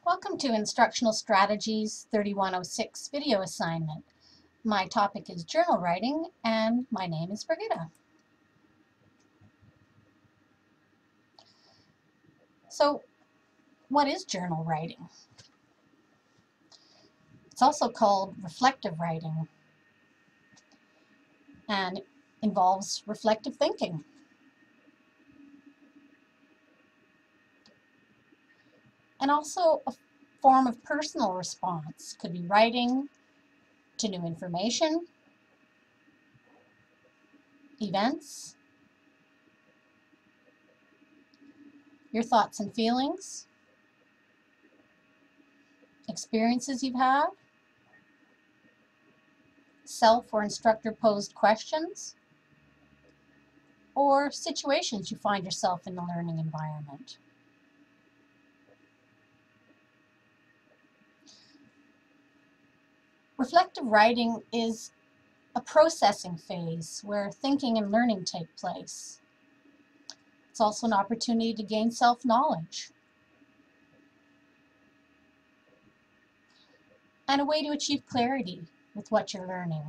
Welcome to Instructional Strategies 3106 video assignment. My topic is journal writing and my name is Brigitta. So, what is journal writing? It's also called reflective writing and involves reflective thinking. And also a form of personal response. Could be writing to new information, events, your thoughts and feelings, experiences you've had, self or instructor posed questions, or situations you find yourself in the learning environment. Reflective writing is a processing phase where thinking and learning take place. It's also an opportunity to gain self-knowledge and a way to achieve clarity with what you're learning.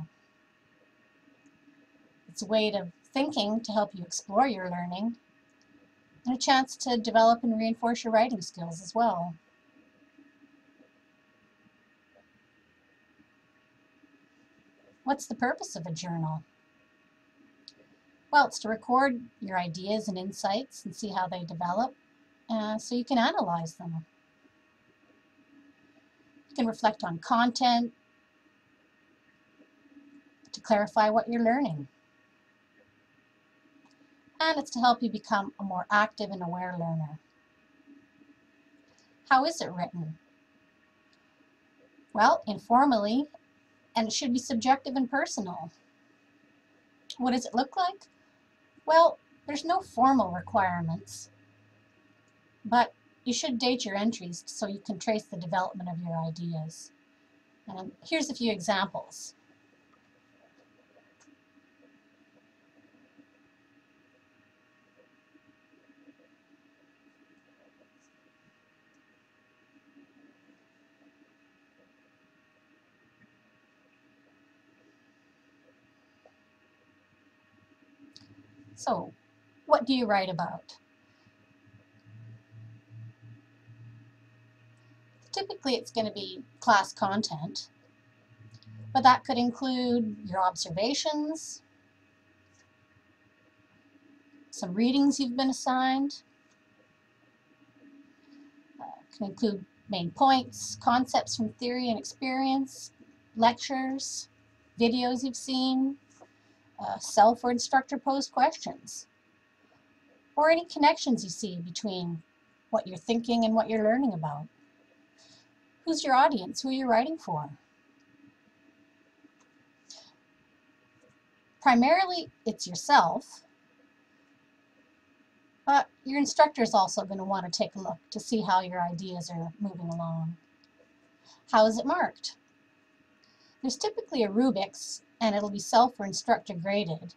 It's a way of thinking to help you explore your learning and a chance to develop and reinforce your writing skills as well. What's the purpose of a journal? Well, it's to record your ideas and insights and see how they develop so you can analyze them. You can reflect on content to clarify what you're learning. And it's to help you become a more active and aware learner. How is it written? Well, informally, and it should be subjective and personal. What does it look like? Well, there's no formal requirements, but you should date your entries so you can trace the development of your ideas. And here's a few examples. So, what do you write about? Typically, it's going to be class content, but that could include your observations, some readings you've been assigned, can include main points, concepts from theory and experience, lectures, videos you've seen, self or instructor posed questions, or any connections you see between what you're thinking and what you're learning about. Who's your audience? Who are you writing for? Primarily, it's yourself, but your instructor is also going to want to take a look to see how your ideas are moving along. How is it marked? There's typically a rubrics, and it'll be self or instructor graded.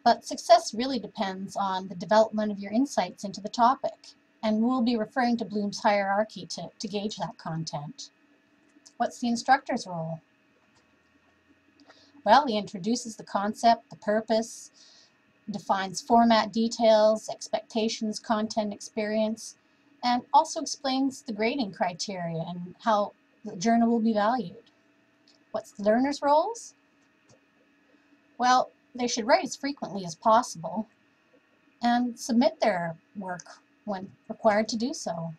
But success really depends on the development of your insights into the topic, and we'll be referring to Bloom's hierarchy to gauge that content. What's the instructor's role? Well, he introduces the concept, the purpose, defines format details, expectations, content, experience, and also explains the grading criteria and how the journal will be valued. What's the learner's roles? Well, they should write as frequently as possible and submit their work when required to do so.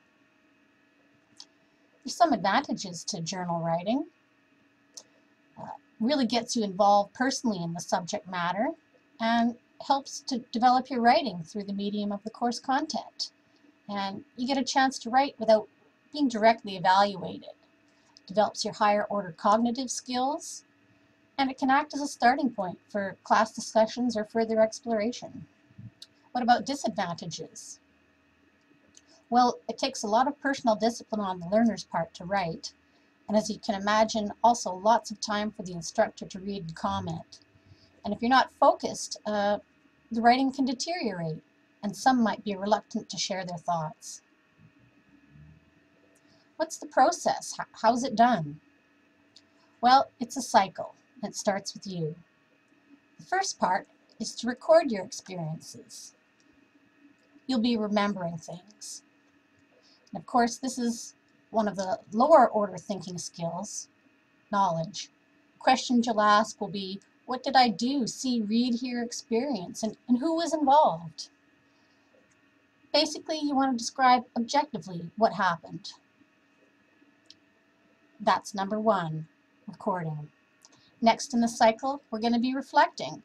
There's some advantages to journal writing. Really gets you involved personally in the subject matter and helps to develop your writing through the medium of the course content. And you get a chance to write without being directly evaluated. Develops your higher order cognitive skills, and it can act as a starting point for class discussions or further exploration. What about disadvantages? Well, it takes a lot of personal discipline on the learner's part to write, and as you can imagine, also lots of time for the instructor to read and comment. And if you're not focused, the writing can deteriorate, and some might be reluctant to share their thoughts. What's the process? How's it done? Well, it's a cycle. It starts with you. The first part is to record your experiences. You'll be remembering things. And of course, this is one of the lower order thinking skills, knowledge. Questions you'll ask will be, what did I do, see, read, hear, experience, and who was involved? Basically, you want to describe objectively what happened. That's number one, recording. Next in the cycle, we're going to be reflecting,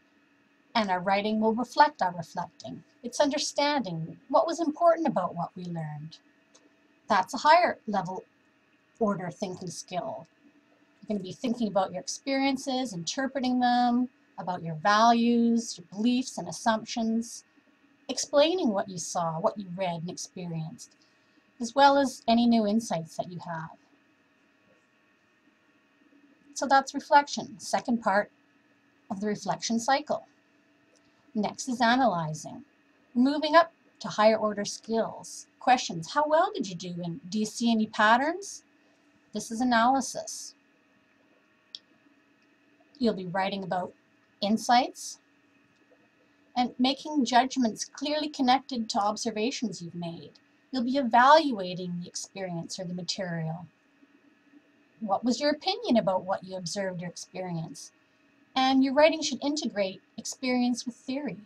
and our writing will reflect our reflecting. It's understanding what was important about what we learned. That's a higher level order thinking skill. You're going to be thinking about your experiences, interpreting them, about your values, your beliefs and assumptions, explaining what you saw, what you read and experienced, as well as any new insights that you have. So that's reflection, second part of the reflection cycle. Next is analyzing. Moving up to higher order skills. Questions, how well did you do, and do you see any patterns? This is analysis. You'll be writing about insights and making judgments clearly connected to observations you've made. You'll be evaluating the experience or the material. What was your opinion about what you observed or experienced? And your writing should integrate experience with theory.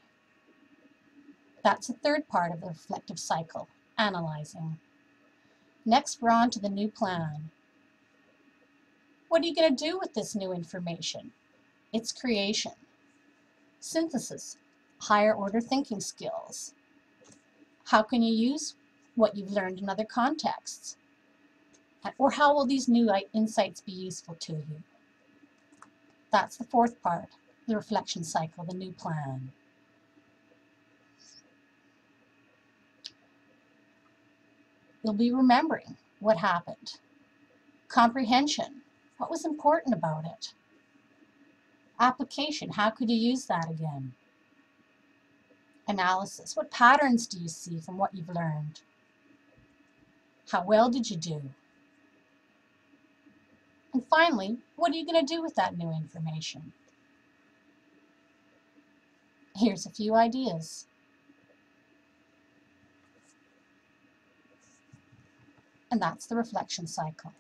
That's the third part of the reflective cycle, analyzing. Next, we're on to the new plan. What are you going to do with this new information? It's creation. Synthesis, higher order thinking skills. How can you use what you've learned in other contexts? Or how will these new insights be useful to you? That's the fourth part, the reflection cycle, the new plan. You'll be remembering what happened. Comprehension, what was important about it? Application, how could you use that again? Analysis, what patterns do you see from what you've learned? How well did you do? And finally, what are you going to do with that new information? Here's a few ideas. And that's the reflection cycle.